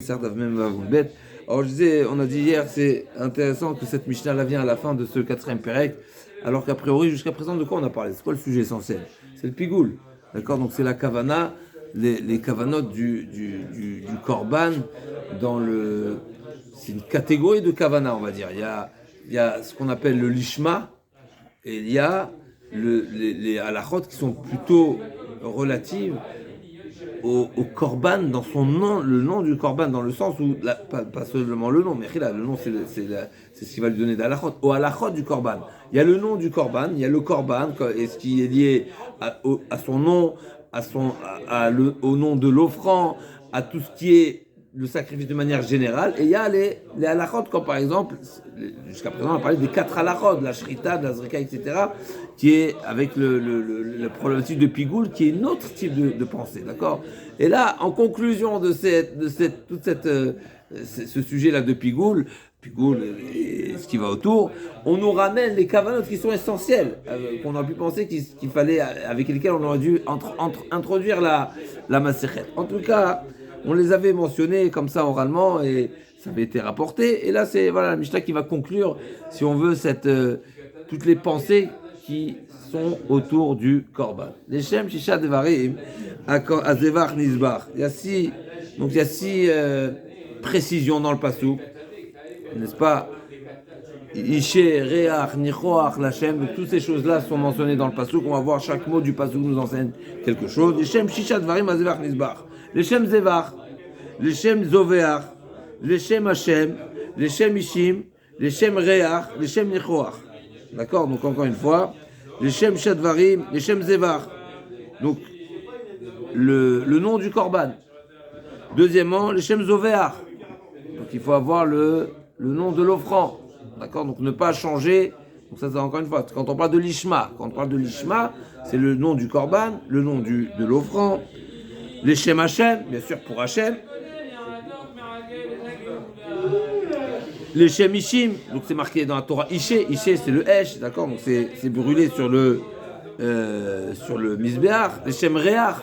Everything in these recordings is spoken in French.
Certes, même vous bête. Alors je disais, on a dit hier, c'est intéressant que cette Mishnah là vient à la fin de ce quatrième Pérec, alors qu'a priori jusqu'à présent de quoi on a parlé? C'est quoi le sujet essentiel? C'est le pigoul, d'accord? Donc c'est la kavana, les kavanotes du korban dans le, c'est une catégorie de kavana, on va dire. Il y a ce qu'on appelle le lishma et il y a les halachot qui sont plutôt relatives au korban dans son nom, le nom du korban, dans le sens où, pas seulement le nom, mais là, le nom c'est ce qui va lui donner d'halachot, au halachot du korban. Il y a le nom du korban, il y a le korban, et ce qui est lié à son nom, au nom de l'offrand, à tout ce qui est le sacrifice de manière générale, et il y a les halachot, comme par exemple, jusqu'à présent on a parlé des 4 halachot, de la shrita, de la zrika, etc., qui est avec le problématique de pigoul, qui est un autre type de pensée, d'accord? Et là, en conclusion de ce sujet-là de pigoul et ce qui va autour, on nous ramène les kavanotes qui sont essentielles, qu'on aurait pu penser qu'il fallait, avec lesquelles on aurait dû introduire la masechet. En tout cas, on les avait mentionnés comme ça oralement et ça avait été rapporté. Et là, c'est voilà, la Mishnah qui va conclure, si on veut, toutes les pensées qui sont autour du korban. Les Shem Shisha Devarim, Azevach Nizbach. Il y a six précisions dans le passouk, n'est-ce pas? Ishe, Reach, Nichoach, Lachem, toutes ces choses-là sont mentionnées dans le passouk. On va voir chaque mot du passouk nous enseigne quelque chose. Les Shem Shisha Devarim, Azevach Nizbach. Les Shem Zevach, les Shem Zoveach, les Shem Hashem, les Shem Ishim, les Shem Reach, les Shem Nichoach. D'accord? Donc encore une fois, les Shem Shadvarim, les Shem Zevar. Donc, le nom du korban. Deuxièmement, les Shem Zoveach. Donc il faut avoir le nom de l'offrand. D'accord? Donc ne pas changer. Donc ça, c'est encore une fois, quand on parle de l'ishma, c'est le nom du korban, le nom de l'offrand. Les Shem Hashem, bien sûr pour Hashem. Les Shem Ishim, donc c'est marqué dans la Torah Ishe c'est le Esh, d'accord, donc c'est brûlé sur le Mizbeach. Les Shem Reach,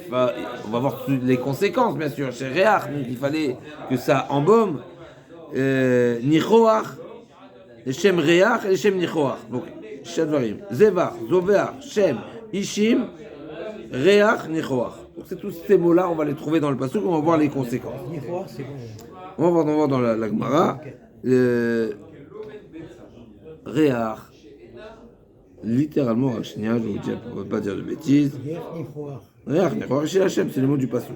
on va voir les conséquences bien sûr, chez Reach, donc il fallait que ça embaume. Nichoach, les Shem Reach et les Shem Nichoach, donc Shadvarim, Zevach, Zoveach, Shem, Ishim, Reach, Nichoach. Donc c'est tous ces mots-là, on va les trouver dans le passouk, on va voir les conséquences. Nichoach, c'est bon. On va voir dans la Gemara. Réach, littéralement, je ne veux pas dire de bêtises. Réach, Nichoach, chez Hachem, c'est le mot du passou.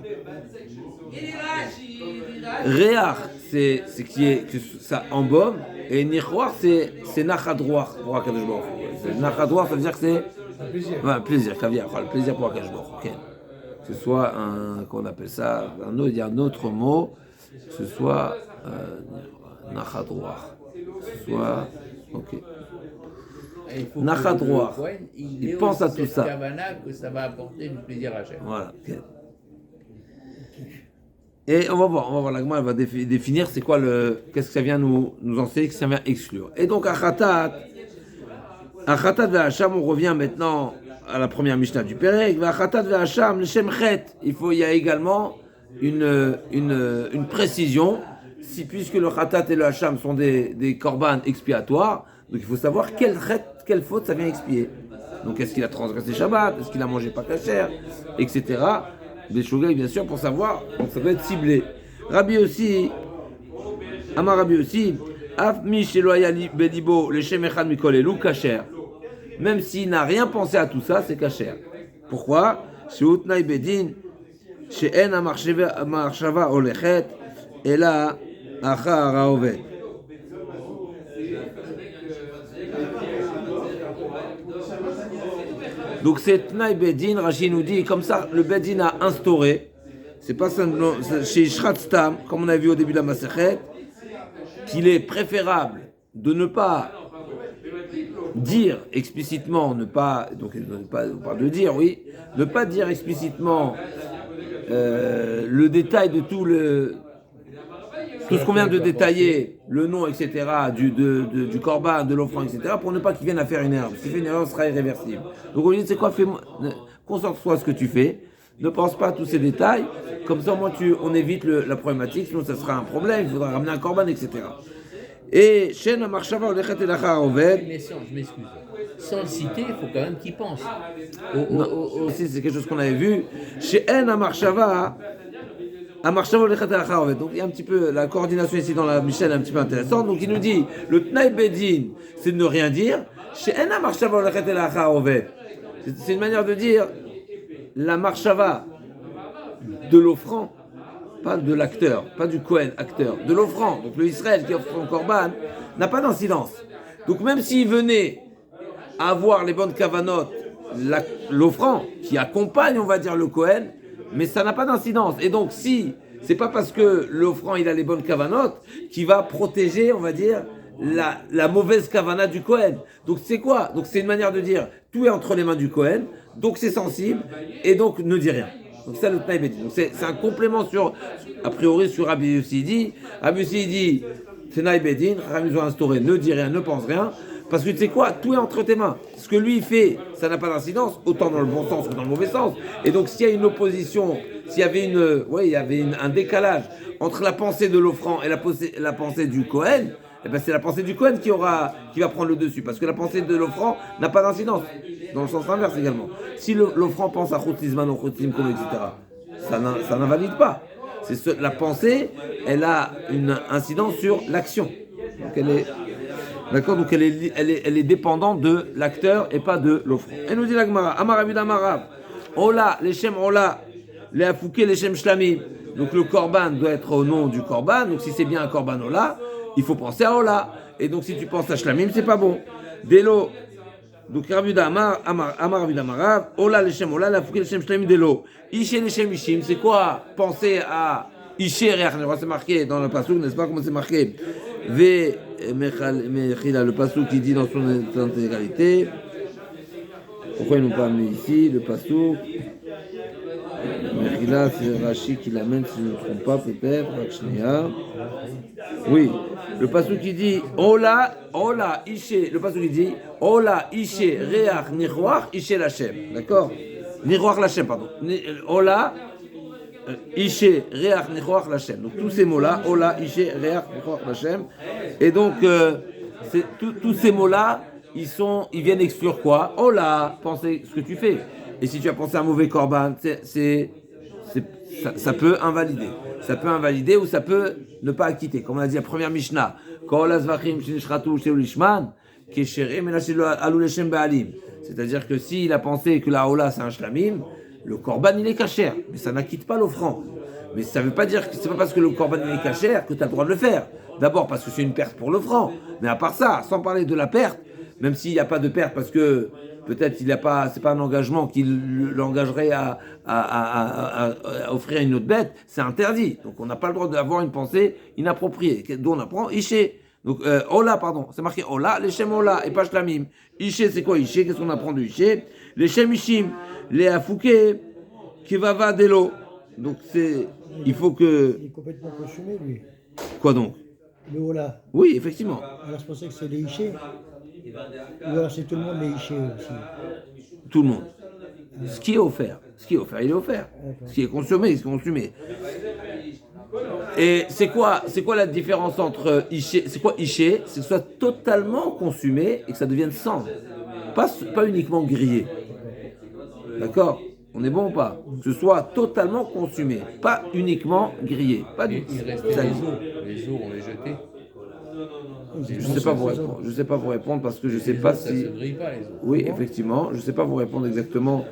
Réach, c'est que ça embaume, et Nichoach, c'est Nachadroach pour Akadosh Baruch Hu. Nachadroach, ça veut dire que c'est un plaisir, caviar, le plaisir pour Akadosh Baruch Hu. Que ce soit qu'on appelle ça, il y a un autre mot. Que ce soit Nachadroach, ce soit ok. Nachadroach, il pense à tout ça. Que ça va apporter du plaisir à Hachem. Voilà. Et on va voir la Gemara, elle va définir c'est quoi qu'est-ce que ça vient nous enseigner, qu'est-ce que ça vient exclure. Et donc à Khatat ve'Hacham, on revient maintenant à la première Mishnah du Pérec. Khatat ve'Hacham, le Shem Chet. Il y a également une précision, puisque le khatat et le hacham sont des korban expiatoires, donc il faut savoir quelle faute ça vient expier. Donc est-ce qu'il a transgressé Shabbat, est-ce qu'il a mangé pas kasher, etc. Des shogeg bien sûr pour savoir, donc ça doit être ciblé. Rabbi aussi, Amar Rabbi aussi, Af mi sheloya belibo le shem echad mikol elu kasher. Même s'il n'a rien pensé à tout ça, c'est kasher. Pourquoi? Sheutnai bedin. שאין המחשבה הולכת, אלא אחר העובד. Donc c'est Tnaï Bedin, Rashi nous dit, comme ça le Bedin a instauré, c'est pas simplement, chez Shrat Stam, comme on a vu au début de la Masechet, qu'il est préférable de ne pas dire explicitement, on parle de dire, oui, ne pas dire explicitement le détail de tout ce qu'on vient de détailler, le nom, etc., du korban, de l'offrande, etc., pour ne pas qu'il vienne à faire une erreur. S'il fait une erreur, ce sera irréversible. Donc on lui dit, c'est quoi, concentre-toi sur ce que tu fais, Ne pense pas à tous ces détails. Comme ça, moi, on évite la problématique. Sinon, ça sera un problème. Il faudra ramener un korban, etc. Et Shen Marshava Olechet Elacha Oved. Mais sans, je m'excuse. Sans le citer, il faut quand même qu'il pense. Non, aussi, c'est quelque chose qu'on avait vu. Chez En Marshava. Donc il y a un petit peu la coordination ici dans la Michel est un petit peu intéressante. Donc il nous dit le Tnaï Bedin, c'est de ne rien dire. C'est une manière de dire la marshava de l'offrand, pas de l'acteur, pas du Kohen acteur, de l'offrand. Donc le Israël qui offre son korban n'a pas d'incidence. Donc même s'il venait à avoir les bonnes kavanot, l'offrand qui accompagne, on va dire, le Kohen, mais ça n'a pas d'incidence. Et donc, si c'est pas parce que l'offrant il a les bonnes kavanotes qui va protéger, on va dire, la mauvaise kavana du Kohen. Donc c'est quoi? Donc c'est une manière de dire tout est entre les mains du Kohen, donc c'est sensible et donc ne dis rien. Donc ça le Tnaï Bedin. Donc c'est un complément sur, a priori sur Rabbi Yossi dit. Rabbi Yossi dit Tnaï Bedin, Rabbi ont instauré ne dis rien, ne pense rien. Parce que tu sais quoi, tout est entre tes mains. Ce que lui fait, ça n'a pas d'incidence, autant dans le bon sens que dans le mauvais sens. Et donc s'il y a une opposition, s'il y avait un décalage entre la pensée de l'offrant et la pensée du Kohen, eh ben c'est la pensée du Kohen qui va prendre le dessus. Parce que la pensée de l'offrant n'a pas d'incidence. Dans le sens inverse également. Si l'offrant pense à Choutizman ou Choutzimkom, etc., ça n'invalide pas. La pensée, elle a une incidence sur l'action. Donc elle est... D'accord, donc elle est dépendante de l'acteur et pas de l'offrant. Elle nous dit la Gemara, Amaravid Amarav, Ola, Leshem Ola, les Afouké, Leshem Shlamim. Donc le korban doit être au nom du korban. Donc si c'est bien un korban Ola, il faut penser à Ola. Et donc si tu penses à Shlamim, c'est pas bon. Delo, donc Ravuda Amaravid Amarav, Ola, Leshem Ola, les Afouké, Leshem Shlamim, Delo. Ishe, Leshem Ishim, c'est quoi penser à Ishe, c'est marqué dans le passage, n'est-ce pas comment c'est marqué? Mechila, le passou qui dit dans son intégralité. Pourquoi ils n'ont pas amené ici le passou? Mechila, c'est Rashi qui l'amène, si je ne me trompe pas, peut-être. Oui, le passou qui dit Ola, Ishe. Le passou qui dit Ola, Ishe, Reach, Niroach, Ishe Lachem. D'accord? Niroach Lachem, pardon. Ola. Ishe, Reach, Nichoach, Lachem. Donc tous ces mots-là, Ola, Ishe, Reach, Nichoach, Lachem. Et donc, tous ces mots-là, ils viennent exclure quoi? Ola, penser ce que tu fais. Et si tu as pensé à un mauvais korban, ça peut invalider. Ça peut invalider ou ça peut ne pas acquitter. Comme on a dit la première Mishnah, c'est-à-dire que s'il a pensé que la Ola c'est un shlamim, le korban il est cachère, mais ça n'acquitte pas l'offrand. Mais ça ne veut pas dire que c'est pas parce que le korban il est cachère que tu as le droit de le faire. D'abord parce que c'est une perte pour l'offrand, mais à part ça, sans parler de la perte, même s'il n'y a pas de perte parce que peut-être c'est pas un engagement qui l'engagerait à offrir une autre bête, c'est interdit. Donc on n'a pas le droit d'avoir une pensée inappropriée. D'où on apprend Ishe. Donc Ola, pardon, c'est marqué Ola, les Shem Ola et pas Shlamim. Ishe, c'est quoi Ishe? Qu'est-ce qu'on apprend de Ishe? Les Shem Ishim, les Afouké, Kivava Delo. Donc il faut que. Il est complètement consumé, lui. Quoi donc? Le Ola. Oui, effectivement. Alors je pensais que c'est les Ichés. Ou alors c'est tout le monde les Ichés aussi. Tout le monde. Ce qui est offert. Ce qui est offert, il est offert. D'accord. Ce qui est consommé, il est consommé. Et c'est quoi la différence entre Iché? C'est quoi Iché? C'est que ce soit totalement consumé et que ça devienne cendre. Pas uniquement grillé. D'accord? On est bon ou pas? Que ce soit totalement consumé, pas uniquement grillé. Pas du Il restait les os. Les os, on les jetait. Je sais pas vous répondre parce que je sais pas Ça si. se grille pas, les os. Oui, effectivement, je sais pas vous répondre exactement.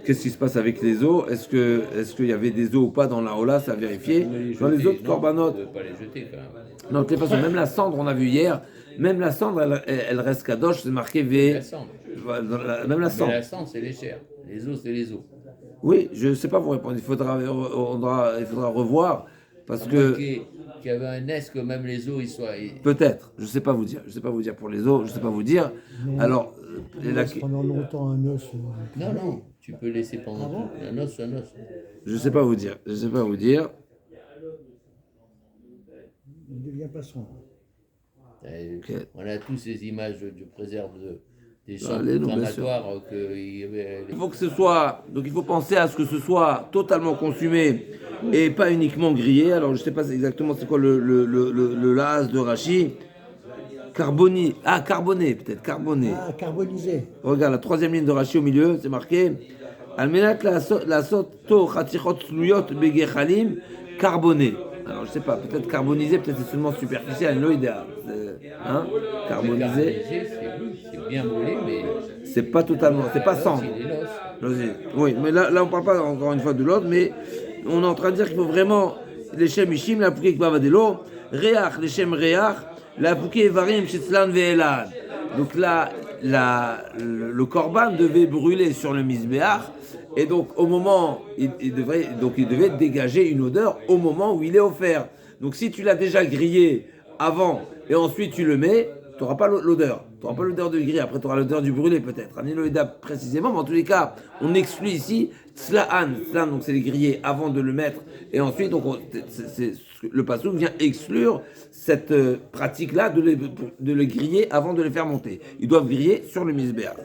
Qu'est-ce qui se passe avec les os? Est-ce qu'il y avait des os ou pas dans la Ola? Ça a vérifié. Dans les autres corbanotes. On ne peut pas les jeter quand même. Non, de toute façon, même la cendre, on a vu hier, même la cendre, elle reste kadosh, c'est marqué V. La cendre. Même la Mais cendre. la cendre, c'est les chairs. Les os, c'est les os. Oui, je ne sais pas vous répondre. Il faudra revoir parce que Qu'il y avait un S que même les os, ils soient. peut-être. Je ne sais pas vous dire. Je sais pas vous dire pour les os. Je ne sais pas vous dire. Non. Alors, On laisse pendant longtemps un os. Non, tu peux laisser pendant tout. Un os, c'est un os. je ne sais pas vous dire. Je sais pas vous dire. Il ne devient pas sombre. On a tous ces images de préserve des sons Allez, non, bien sûr. inflammatoires qu'il y avait. Il faut que ce soit, donc il faut penser à ce que ce soit totalement consumé et pas uniquement grillé. Alors je sais pas exactement c'est quoi le las de Rachi. Carboné peut-être, carboné. Ah, carbonisé. Regarde la troisième ligne de Rachi au milieu, c'est marqué Almenat la soto chatichot sluyot begechalim carboné. Alors je sais pas, peut-être carbonisé, peut-être c'est seulement superficiel, no idea. Hein? Carbonisé, C'est bien brûlé, mais c'est pas totalement, c'est pas sans. c'est des l'os. Vas-y. Oui, mais là on parle pas encore une fois de l'autre, mais on est en train de dire qu'il faut vraiment les shem ishim, la pouké kvavadelo, reach, les shem reach, la pouké varim shetzlan ve'elan. Donc là, le korban devait brûler sur le misbéach, et donc au moment, il devait dégager une odeur au moment où il est offert. Donc si tu l'as déjà grillé avant et ensuite tu le mets, tu n'auras pas l'odeur. Tu n'auras pas l'odeur de grillé, après tu auras l'odeur du brûlé peut-être. Aniloïda précisément, mais en tous les cas, on exclut ici tzlaan. Tzlaan, donc c'est les grillés avant de le mettre. Et ensuite, donc, le passouk vient exclure cette pratique-là de le griller avant de le faire monter. Ils doivent griller sur le misbéach.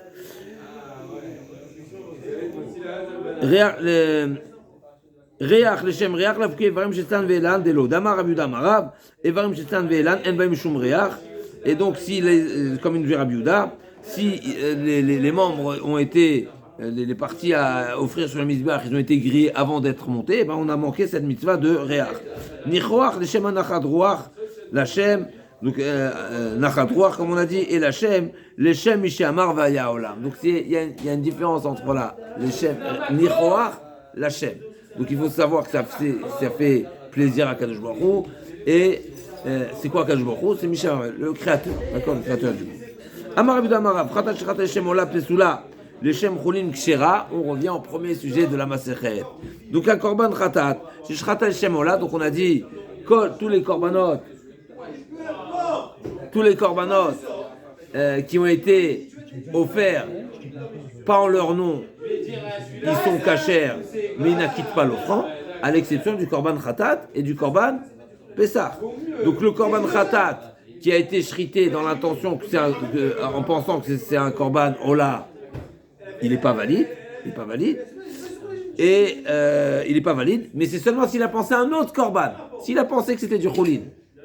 Réach, leshem réach, la fouké, varim shetzlan ve'elan, de l'eau. Damar Rabbi Yehuda Marav, et varim shetzlan ve'elan, en baim shum réach. Et donc, si comme une Rabbi Yehuda, si les membres ont été, les parties à offrir sur le misbéach, ils ont été grillés avant d'être montés, eh ben on a manqué cette mitzvah de réach. Nichoach, leshem anachadroach, lachem, donc nachadroach, comme on a dit, et lachem, leshem mishamar vaya olam. Donc il y a une différence entre là, leshem, nichoach, lachem. Donc il faut savoir que ça fait plaisir à Kadosh Baruch Hu, et c'est quoi Kadosh Baruch Hu? C'est Misha, le créateur, d'accord, le créateur du monde. Amar Rabbi Yehuda Marav, Chatat Shechat Shem Ola Pesula, le Shem Chulin Kshera. On revient au premier sujet de la Masechet. Donc un korban Chatat, c'est Shechat Shem Ola. Donc on a dit tous les korbanot qui ont été offerts pas en leur nom, ils sont cachers, mais ils n'acquittent pas l'offrande, à l'exception du korban Khatat et du korban Pessah. Donc le korban Khatat, qui a été shrité dans l'intention, en pensant que c'est un korban Ola, il n'est pas valide, et il n'est pas valide, mais c'est seulement s'il a pensé à un autre korban, s'il a pensé que c'était du Choulin.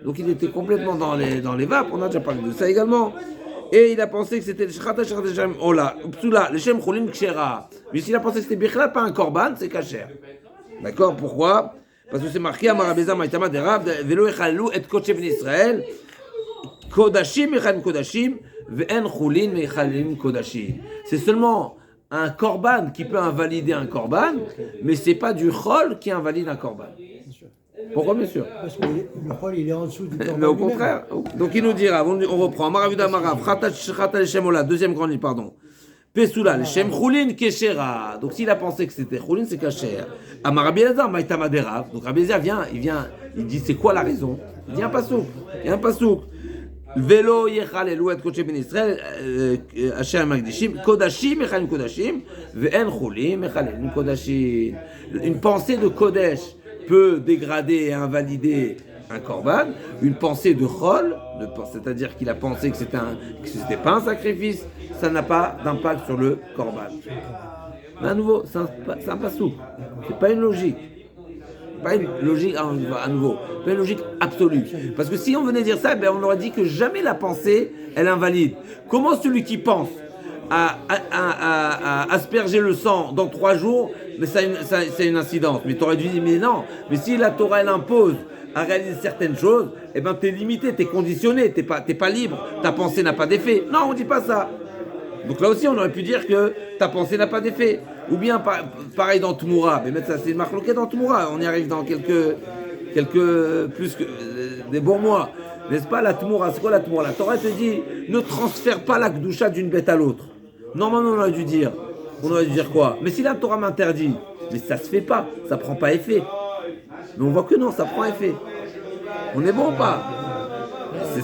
Donc il était complètement dans les vapes, on a déjà parlé de ça également. Et il a pensé que c'était le Shechata Shem Ola, Psula, le Shem Chulin Kshera. Mais s'il a pensé que c'était Bichla, pas un korban, c'est kasher. D'accord? Pourquoi? Parce que c'est marqué à Marabeza Maïtama de Rav, Velo Echalou et Kodesh Ben Israël, Kodashim Echalin Kodashim, Ve'en Chulin Mechalim Kodashim. C'est seulement un korban qui peut invalider un korban, mais c'est pas du chol qui invalide un korban. Pourquoi, bien sûr? Parce que le chol, il est en dessous du corban. Mais au contraire. Donc il nous dira, on reprend. Marav Yehuda Marav, Chatat Shem Ola, deuxième grande ligne, pardon. Pesula, le Shem Chulin Keshera. Donc s'il a pensé que c'était Chulin, c'est kasher. Amar Rabbi Elazar, Maïtama de Rav. Donc Rabbi Elazar il dit c'est quoi la raison? Il dit un pasouk. Velo Yechal Elouet Kodesh Ben Israël, Hashem Magdishim, Kodashim Echalim Kodashim, Ve'en Chulin Echalim Kodashim. Une pensée de Kodesh peut dégrader et invalider un korban, une pensée de chol, c'est-à-dire qu'il a pensé que c'était pas un sacrifice, ça n'a pas d'impact sur le korban. Mais à nouveau, c'est un pasouk, c'est pas une logique. Pas une logique, à nouveau, pas une logique absolue. Parce que si on venait dire ça, ben on aurait dit que jamais la pensée, elle invalide. Comment celui qui pense à asperger le sang dans 3 jours, mais ça a une incidence. Mais tu aurais dû dire, mais non, mais si la Torah elle impose à réaliser certaines choses, eh ben t'es limité, t'es conditionné, t'es pas libre, ta pensée n'a pas d'effet. Non, on dit pas ça. Donc là aussi, on aurait pu dire que ta pensée n'a pas d'effet. Ou bien, pareil dans Tmoura, mais ça c'est marqué dans Tmoura, on y arrive dans quelques plus que des bons mois. N'est-ce pas la Tmoura? C'est quoi la Tmoura? La Torah te dit, ne transfère pas la Kedusha d'une bête à l'autre. Normalement, on aurait dû dire quoi? Mais si la Torah m'interdit, mais ça se fait pas, ça prend pas effet. Mais on voit que non, ça prend effet. On est bon ou pas?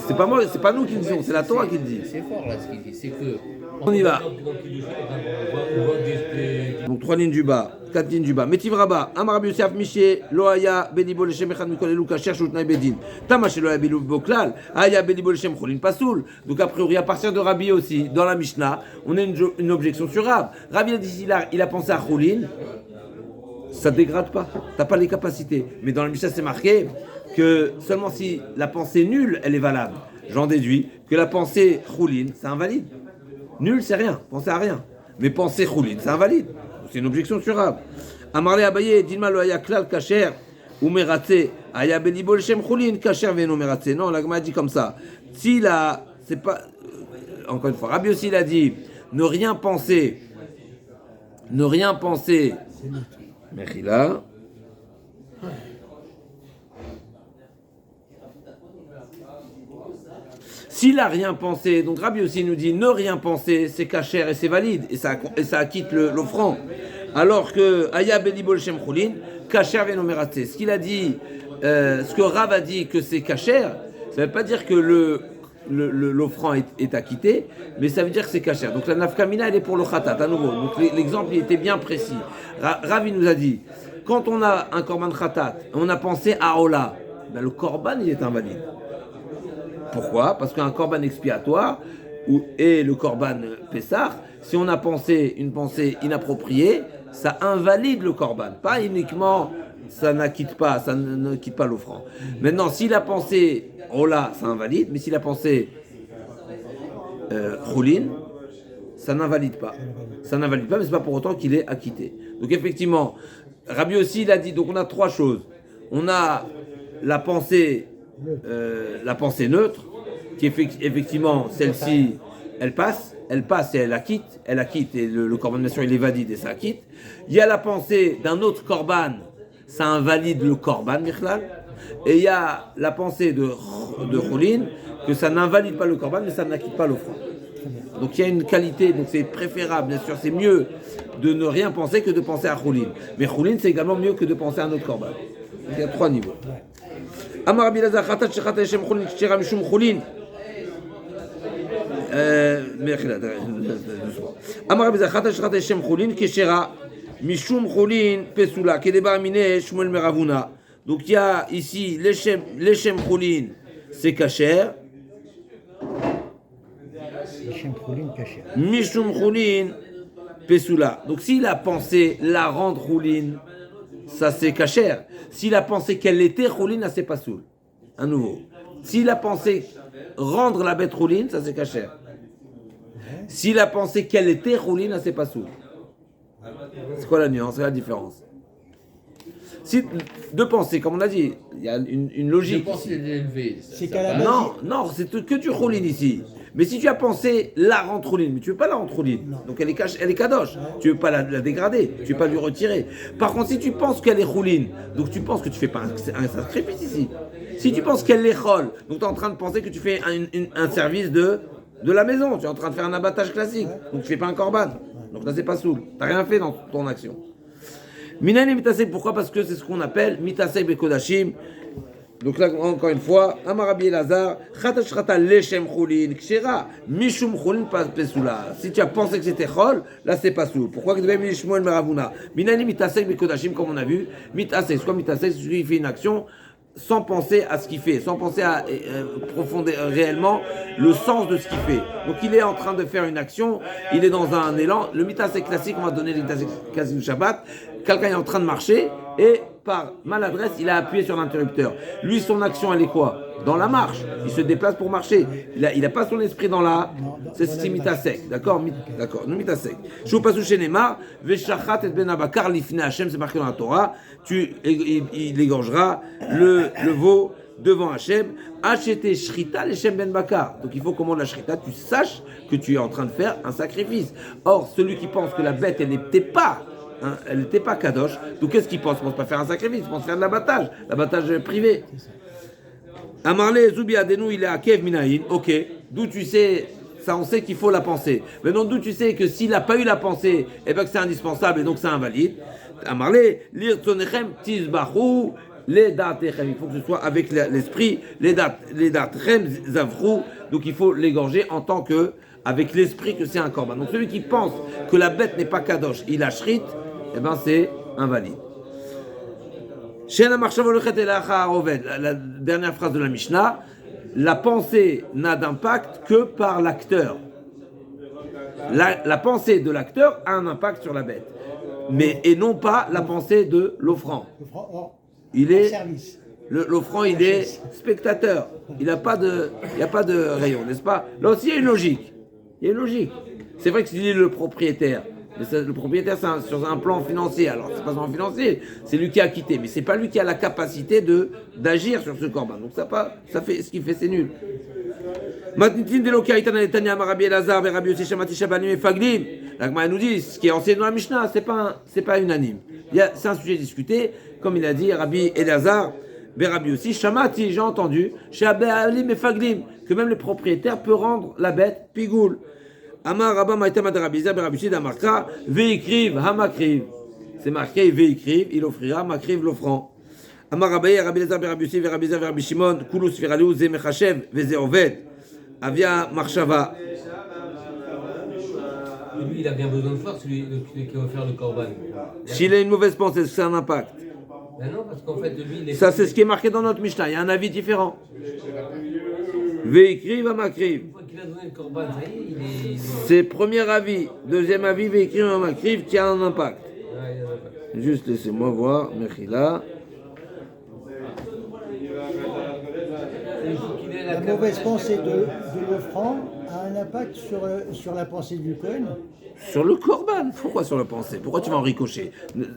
C'est pas moi, c'est pas nous qui le disons, c'est la Torah qui le dit. C'est fort là ce qu'il dit, c'est que. On y va. Donc 3 lignes du bas. Katin du bas. Metiv Rabba, Amar Rabbi Yosef Miché, Loaya, Belibo Leshem Echad Mikol Elu Kasher Shutnai Bedin. Tamash Loaya Belibo Boklal, Aya Belibo Leshem Cholin Pasoul. Donc a priori, à partir de Rabbi aussi, dans la Mishnah, on a une objection sur Rab. Rabbi a dit il a pensé à Cholin, ça ne dégrade pas, t'as pas les capacités. Mais dans la Mishnah, c'est marqué que seulement si la pensée nulle, elle est valable. J'en déduis que la pensée Cholin, c'est invalide. Nul, c'est rien, penser à rien. Mais penser Choulin, c'est invalide. C'est une objection sur Rab. Amarle Abaye, Dilma lo aya klal kasher ou meratze, aya belibol shem Choulin, kasher veno meratze. Non, la Gemara dit comme ça. Si là, c'est pas. Encore une fois, Rabbi aussi l'a dit, ne rien penser. Mechila. S'il n'a rien pensé, donc Rabbi aussi nous dit ne rien penser, c'est kasher et c'est valide, et ça acquitte l'offrand. Alors que Aya Belibol Shem Choulin, kasher venomeratse. Ce qu'il a dit, ce que Rav a dit que c'est kasher, ça ne veut pas dire que l'offrand est acquitté, mais ça veut dire que c'est kasher. Donc la nafkamina, elle est pour le khatat, à nouveau. Donc l'exemple, il était bien précis. Rav, il nous a dit, quand on a un korban khatat, on a pensé à Ola, ben le korban, il est invalide. Pourquoi ? Parce qu'un korban expiatoire et le korban Pessah, si on a une pensée inappropriée, ça invalide le korban. Pas uniquement, ça ne quitte pas l'offrand. Maintenant, s'il a pensé Ola, ça invalide, mais s'il a pensé Choulin, ça n'invalide pas. Ça n'invalide pas, mais ce n'est pas pour autant qu'il est acquitté. Donc effectivement, Rabbi aussi, il a dit, donc on a trois choses. On a la pensée neutre, qui effectivement, celle-ci, elle passe et elle acquitte et le korban nation il est valide et ça acquitte. Il y a la pensée d'un autre korban, ça invalide le korban, Michlal. Et il y a la pensée de Choulin, que ça n'invalide pas le korban, mais ça n'acquitte pas l'offrande. Donc il y a une qualité, donc c'est préférable, bien sûr, c'est mieux de ne rien penser que de penser à Choulin. Mais Choulin, c'est également mieux que de penser à un autre korban. Il y a trois niveaux. Amar Rabbi Elazar, Khatat shechat Hashem Choulin kshera mishum Choulin. Amar Rabbi Elazar, Khatat shechat Hashem Choulin kshera mishum Choulin pesula kedebar mine Shmuel meravuna. Donc il y a ici l'Eshem Choulin, c'est kasher. L'Eshem Choulin kasher. Mishum Choulin pesula. Donc s'il a pensé la rendre Choulin, ça c'est kasher. S'il a pensé qu'elle était Choulin, ça c'est pas soul. À nouveau. S'il a pensé rendre la bête Choulin, ça c'est kasher. S'il a pensé qu'elle était Choulin, ça c'est pas soul. C'est quoi la nuance, c'est la différence? Si de penser, comme on a dit, il y a une logique. De penser l'élever. C'est qu'à la base. Non, c'est que du Choulin ici. Mais si tu as pensé la rendre Choulin, mais tu veux pas la rendre Choulin, donc elle est kadosh, tu veux pas la dégrader, tu veux pas lui retirer. Par contre, si tu penses qu'elle est Choulin, donc tu penses que tu fais pas un sacrifice ici. Si tu penses qu'elle est Chol, donc tu es en train de penser que tu fais un service de la maison, tu es en train de faire un abattage classique, donc tu fais pas un korban. Donc là c'est pas soul, tu n'as rien fait dans ton action. Minani mitasek, pourquoi? Parce que c'est ce qu'on appelle mitasek bekodashim. Donc là, encore une fois, Amar Rabbi Elazar, Chata Shrata Leshem Choulin, Kshera, Mishum Choulin Pesula. Si tu as pensé que c'était Chol, là c'est pas soul. Pourquoi que tu devais Mishmuel Meravuna? Minani mitasek bekodashim, comme on a vu, mitasek, soit mitasek, c'est celui qui fait une action sans penser à ce qu'il fait, sans penser à réellement le sens de ce qu'il fait. Donc il est en train de faire une action, il est dans un élan. Le mitasek classique, on va donner le mitasek classique du Shabbat. Quelqu'un est en train de marcher et par maladresse, il a appuyé sur l'interrupteur. Lui, son action, elle est quoi? Dans la marche. Il se déplace pour marcher. Il n'a pas son esprit dans la... C'est mitasek. D'accord? D'accord. Nous, mitasek. Shou pasou shenemar, veshachat et ben abakar lifne Hashem, c'est marqué dans la Torah. Il égorgera le veau devant Hashem. Acheter shrita l'Hashem ben bakar. Donc il faut comment la shrita, tu saches que tu es en train de faire un sacrifice. Or, celui qui pense que la bête, elle n'était pas... elle n'était pas kadosh, donc qu'est-ce qu'il pense? Il ne pense pas faire un sacrifice, il pense faire de l'abattage privé. Amarle Zoubi Adenu, il est à Kev Minaïn, ok, d'où tu sais, ça on sait qu'il faut la penser. Maintenant, d'où tu sais que s'il n'a pas eu la pensée, eh ben que c'est indispensable et donc c'est invalide. Amarle, Lir Tonechem Tizbachou, les Datechem, il faut que ce soit avec l'esprit, les Datechem Zavrou, donc il faut l'égorger en tant que, avec l'esprit que c'est un korban. Donc celui qui pense que la bête n'est pas kadosh, il a shrit, eh ben c'est invalide. La dernière phrase de la Mishnah, la pensée n'a d'impact que par l'acteur. La pensée de l'acteur a un impact sur la bête, et non pas la pensée de l'offrant. Il est service. l'offrant, il est spectateur. Il n'y a pas de rayon, n'est-ce pas? Là aussi, il y a une logique. Il y a une logique. C'est vrai que s'il est le propriétaire, mais le propriétaire, c'est sur un plan financier. Alors, c'est pas sur un plan financier, c'est lui qui a quitté, mais c'est pas lui qui a la capacité d'agir sur ce corban. Donc ça fait ce qu'il fait, c'est nul. Matnitin de Lokaïtana Netanya Marabi Elazar Rabbi Yossi Shamati Shabanim et Faglim. L'Agma nous dit ce qui est enseigné dans la Mishnah, c'est pas unanime. C'est un sujet discuté, comme il a dit Rabbi Elazar, Rabbi Yossi Shamati, j'ai entendu chez Abalim et Faglim que même les propriétaires peuvent rendre la bête pigoul. Amar Rabba Maïtama de Rabbi Zar Rabbi Yossi d'Amarka Veikriv Hamakriv. C'est marqué Veikriv, il offrira Makriv l'offrant. Amar Rabbi Elazar Rabbi Yossi Rabbi Zar Rabbi Shimon Kulus Firalou Ze Mechachev Veze Oved. Avia Marshava. Lui, il a bien besoin de force, celui qui va faire le korban. S'il a une mauvaise pensée, est-ce que c'est un impact? Ben non, parce qu'en fait, lui, il est. Ça, c'est ce qui est marqué dans notre Mishnah. Il y a un avis différent. Veikriv Hamakriv. Une fois qu'il a donné le korban, ça y est, il est. C'est premier avis. Deuxième avis, Veikriv Hamakriv, qui a un impact. Ah, il y en a pas. Juste laissez-moi voir. Mechila. La mauvaise pensée de l'offrant a un impact sur la pensée du Kohen. Sur le korban. Pourquoi sur la pensée? Pourquoi tu vas en ricocher?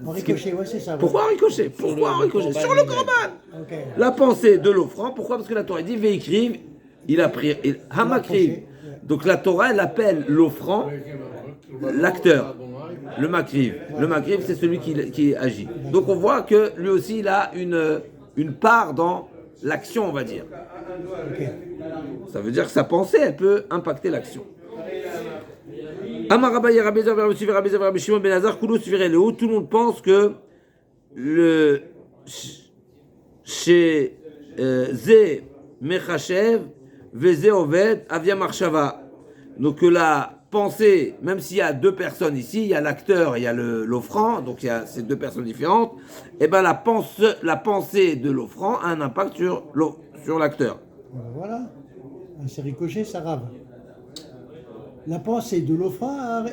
En ricochet, ouais, c'est ça. Pourquoi en ricocher? Pourquoi en ricocher? Sur le korban. Ok. La pensée de l'offrant, pourquoi? Parce que la Torah dit Veikriv, il a pris Hamakriv. Donc la Torah, elle appelle l'offrant l'acteur, le makriv. Le makriv, c'est celui qui agit. Donc on voit que lui aussi, il a une part dans l'action, on va dire. Ok. Ça veut dire que sa pensée, elle peut impacter l'action. Amar Rabbi Rabbi Zar Rabbi Shimon Rabbi Zar Rabbi Shimon Ben Azar Kulus Vireleu. Tout le monde pense que le chez Ze Mechachev Veze Oved Avia Marshava. Donc la pensée, même s'il y a deux personnes ici, il y a l'acteur et il y a l'offrant, donc il y a ces deux personnes différentes, et ben la pensée de l'offrant a un impact sur l'acteur. Voilà. C'est ricochet, ça rave. La pensée de l'offrant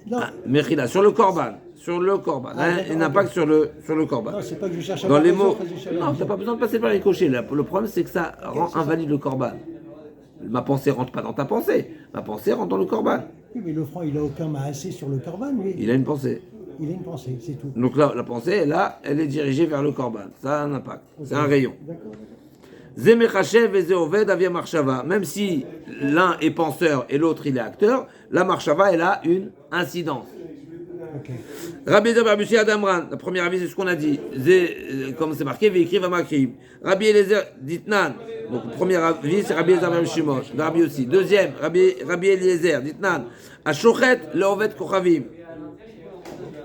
non. Mechila, sur le korban. Sur le korban. Un impact sur le korban. Non, c'est pas que je cherche à Dans avoir les raison, mots. Frère Zéchalem. Non, t'as pas besoin de passer par les cochers. Le problème, c'est que ça rend invalide le korban. Ma pensée rentre pas dans ta pensée. Ma pensée rentre dans le korban. Oui, mais l'offrant, il a aucun maassé sur le korban, lui. Il a une pensée. Il a une pensée, c'est tout. Donc là, la pensée, là, elle est dirigée vers le korban. Ça a un impact. C'est un rayon. D'accord. Zemechachev et Zeoved avia marshava. Même si l'un est penseur et l'autre il est acteur, la marshava elle a une incidence. Ok. Rabbi Eliezer Rabbi Yossi Adamran, la première avis c'est ce qu'on a dit. Comme c'est marqué, Veikriv Hamakriv. Rabbi Eliezer Ditnan, donc premier avis c'est Rabbi Eliezer Rabbi Shimon, Rabbi Yossi. Deuxième, Rabbi Eliezer Ditnan, Ashochet leoved kochavim.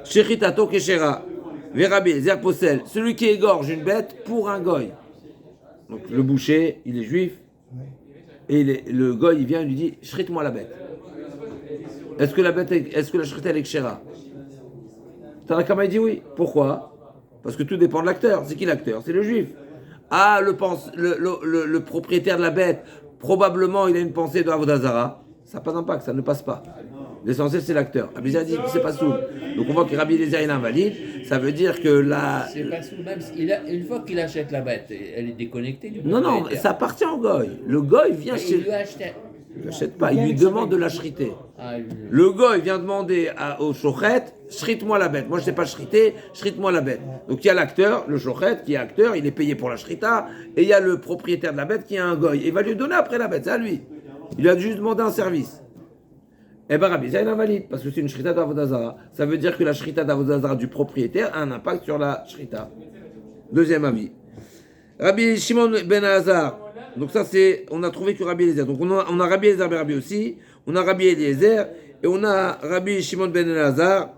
Shechitato keshera. Rabbi Eliezer Posel, celui qui égorge une bête pour un goy. Donc le boucher, il est juif, et le goy, il vient et lui dit, shrite-moi la bête. Est-ce que la shrita elle est kshera? Tanakama il dit oui. Pourquoi? Parce que tout dépend de l'acteur. C'est qui l'acteur? C'est le juif. Ah, le propriétaire de la bête, probablement il a une pensée de Avodazara. Ça n'a pas d'impact, ça ne passe pas. L'essentiel c'est l'acteur. Abizar dit c'est pas sourd. Donc on voit que Rabbi Eliezer il invalide. Ça veut dire que la. C'est pas sous même. Une fois qu'il achète la bête, elle est déconnectée du Non, propriétaire. ça appartient au goy. Le goy vient Mais chez. il lui a acheté. Il n'achète pas, il lui demande de la shriter. Ah, Le goy vient demander au shochet, shrite-moi la bête. Moi je ne sais pas shriter, shrite-moi la bête. Donc il y a l'acteur, le shochet qui est acteur, il est payé pour la shrita, et il y a le propriétaire de la bête qui est un goy. Il va lui donner après la bête, c'est à lui. Il lui a juste demandé un service. Eh bien Rabbi Zah il invalide, parce que c'est une shrita d'Avodazara. Ça veut dire que la shrita d'Avodazara du propriétaire a un impact sur la shrita. Deuxième avis. Rabbi Shimon ben Hazar. Donc ça c'est, on a trouvé que Rabbi Eliezer. Donc on a Rabbi Eliezer ben Rabbi aussi, on a Rabbi Eliezer et on a Rabbi Shimon ben Elazar.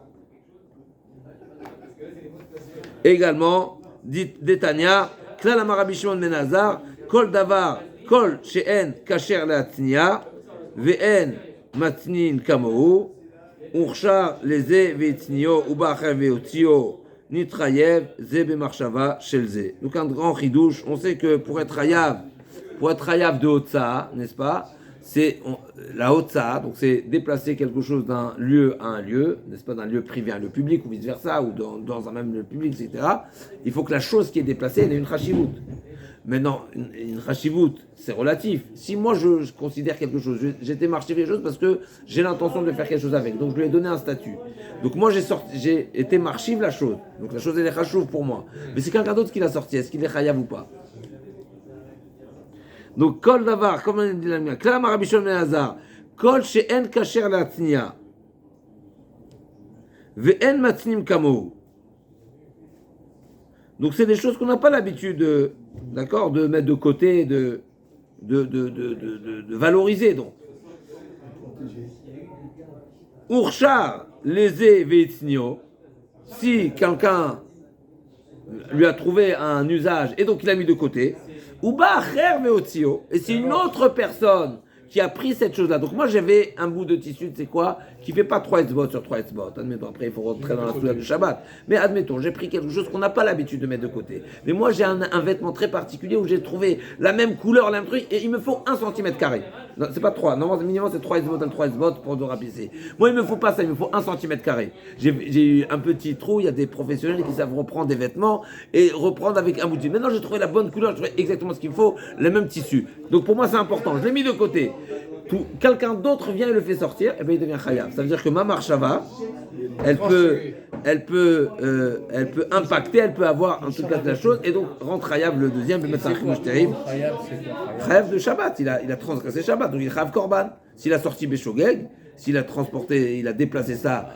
Également, dit Détania, Klal Amar Rabbi Shimon ben Elazar, Kol Davar, Kol She'en Kasher Le'atnia, Ve'en Matnin Kamohu, Urshar Leze Ve'etnio, Ubacher Ve'otio, Nitrayev, Zebe Marshava, Shelze. Donc un grand chidouche, on sait que pour être Hayav de Hotza, n'est-ce pas? La Hotza, donc c'est déplacer quelque chose d'un lieu à un lieu, n'est-ce pas, d'un lieu privé à un lieu public, ou vice-versa, ou dans un même lieu public, etc. Il faut que la chose qui est déplacée, elle ait une chashivut. Maintenant, une chashivut, c'est relatif. Si moi je considère quelque chose, j'étais marché quelque chose parce que j'ai l'intention de faire quelque chose avec, donc je lui ai donné un statut. Donc moi j'ai été marchiv la chose, donc la chose elle est chashouv pour moi. Mais c'est quelqu'un d'autre qui l'a sorti, est-ce qu'il est chayav ou pas? Donc kol davar, comme on dit la mienne, klam Rabbi Shimon ben Elazar, kol she'en kasher latnia, ve'en matnim kamo. Donc c'est des choses qu'on n'a pas l'habitude, d'accord, de mettre de côté, de valoriser. Donc, Urshar lésé veitznio, si quelqu'un lui a trouvé un usage et donc il l'a mis de côté, ou acher veotzio, et c'est une autre personne qui a pris cette chose-là. Donc moi j'avais un bout de tissu, c'est quoi, qui fait pas 3 etzbot sur 3 etzbot. Admettons, après il faut rentrer dans la soula du Shabbat. Mais admettons, j'ai pris quelque chose qu'on n'a pas l'habitude de mettre de côté. Mais moi j'ai un vêtement très particulier où j'ai trouvé la même couleur, le même truc, et il me faut 1 cm². Non, c'est pas 3, normalement minimum c'est 3 etzbot, 3 etzbot pour le rapisser. Moi il me faut pas ça, il me faut 1 cm². J'ai eu un petit trou, il y a des professionnels qui savent reprendre des vêtements et reprendre avec un bout de tissu. Maintenant j'ai trouvé la bonne couleur, j'ai trouvé exactement ce qu'il me faut, le même tissu. Donc pour moi c'est important, je l'ai mis de côté. Quelqu'un d'autre vient et le fait sortir, et bien il devient chayav. Ça veut dire que ma marshava, elle peut impacter, elle peut avoir en tout cas de la chose, et donc rendre chayav le deuxième, le mettre un chimouche terrible. Chayav de Shabbat, il a transgressé Shabbat, donc il est chayav korban. S'il a sorti Beshogeg, s'il a transporté, il a déplacé ça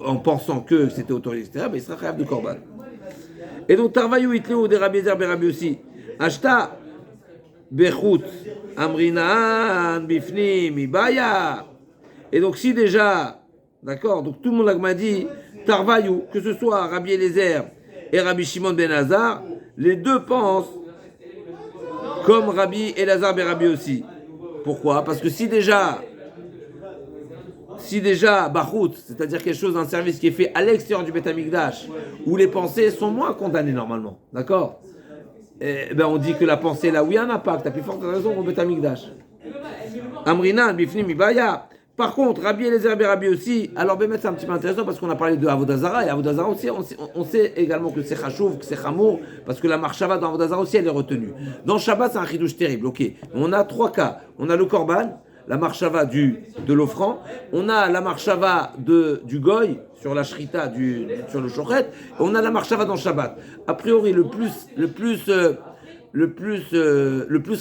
en pensant que c'était autorisé, etc., ben il sera chayav de korban. Et donc Tarvayou Itleu des Rabbi Ezer Berabi aussi. Ashta Bechut Amrinan Bifnim Ibaya. Et donc si déjà, d'accord, donc tout le monde m'a dit Tarvayou, que ce soit Rabbi Eliezer et Rabbi Shimon ben Hazar, les deux pensent comme Rabbi Elazar ben Rabbi aussi. Pourquoi? Parce que si déjà Bachut, c'est-à-dire quelque chose, un service qui est fait à l'extérieur du Beth Amikdash, où les pensées sont moins condamnées normalement, d'accord? Ben on dit que la pensée là où il y a un impact, à plus forte raison au Beth Amikdash. Amrinan, Bifnim, Ibaya. Par contre, Rabbi Eliezer et Rabbi aussi, alors ben c'est un petit peu intéressant parce qu'on a parlé de Avodah Zarah, et Avodah Zarah aussi, on sait également que c'est Chachouv, que c'est Chamour, parce que la marche Shabbat dans Avodah Zarah aussi elle est retenue. Dans Shabbat c'est un chidouche terrible, ok. On a 3 cas. On a le Korban, la marshava de l'offrand, on a la marshava du goy sur la shrita sur le shochet, et on a la marshava dans Shabbat. A priori le plus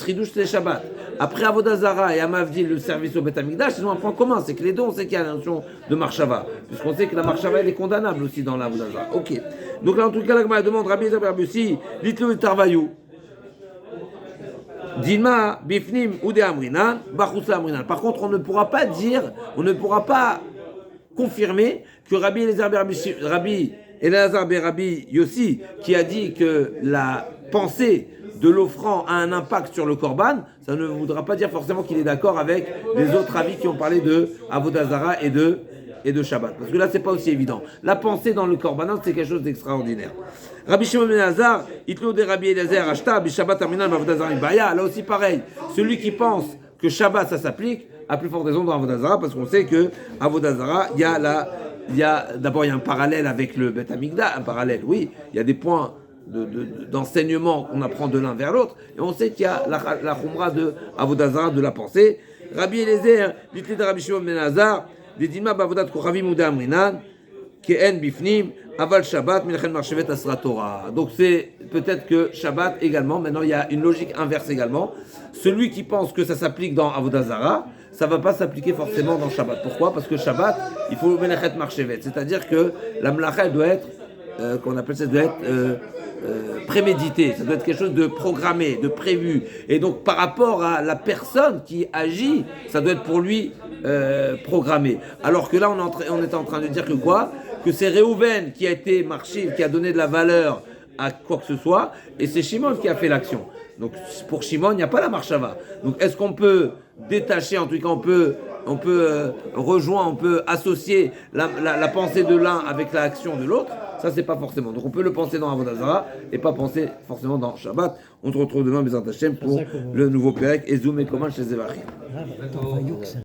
ridouche c'est Shabbat. Après Avodah Zarah et Amavdil, le service au Beth Amikdash, ils ont un point commun, c'est que les deux on sait qu'il y a la notion de marshava, puisqu'on sait que la marshava elle est condamnable aussi dans l'Avodah Zarah. Ok. Donc là en tout cas la Gemara demande Rabbi Eliezer Rabbi aussi, Litlu et Tarvayou. Dima, Bifnim ou de Amrinan, Bachousa Amrinan. Par contre, on ne pourra pas confirmer que Rabbi Elazar Rabbi Yossi, qui a dit que la pensée de l'offrand a un impact sur le Korban, ça ne voudra pas dire forcément qu'il est d'accord avec les autres avis qui ont parlé de Avodah Zarah et de Shabbat. Parce que là, c'est pas aussi évident. La pensée dans le Korban, c'est quelque chose d'extraordinaire. Rabbi Shimon ben Elazar, Itlou de Rabbi Eliezer, Ashta, Bishabbat Aminan, Avodah Zarah, Ibaya. Là aussi, pareil. Celui qui pense que Shabbat, ça s'applique, a plus forte raison dans Avodah Zarah, parce qu'on sait que Avodah Zarah, d'abord, il y a un parallèle avec le Beth Amikdash, un parallèle, oui. Il y a des points d'enseignement qu'on apprend de l'un vers l'autre, et on sait qu'il y a la Khumra de Avodah Zarah, de la pensée. Rabbi Eliezer, Itlou de Rabbi Shimon ben Elazar, Didima Bavodat Kochavim ou Amrinan, Ke'en Bifnim, Aval Shabbat, Milchen Marchevet Asra Torah. Donc c'est peut-être que Shabbat également, maintenant il y a une logique inverse également. Celui qui pense que ça s'applique dans Avodah Zarah, ça ne va pas s'appliquer forcément dans Shabbat. Pourquoi? Parce que Shabbat, il faut Melechet Marchevet. C'est-à-dire que la Melacha doit être, qu'on appelle ça, doit être prémédité. Ça doit être quelque chose de programmé, de prévu. Et donc par rapport à la personne qui agit, ça doit être pour lui programmé. Alors que là, on est en train de dire que quoi? Que c'est Réhouven qui a été marchiv, qui a donné de la valeur à quoi que ce soit, et c'est Shimon qui a fait l'action. Donc pour Shimon, il n'y a pas la marshava. Donc est-ce qu'on peut détacher, en tout cas on rejoindre, on peut associer la pensée de l'un avec l'action de l'autre. Ça, c'est pas forcément. Donc, on peut le penser dans Avodah Zarah et pas penser forcément dans Shabbat. On se retrouve demain, Bezrat Hashem, pour le nouveau Pérec, Ezum et Koman chez Zevachim. Rav,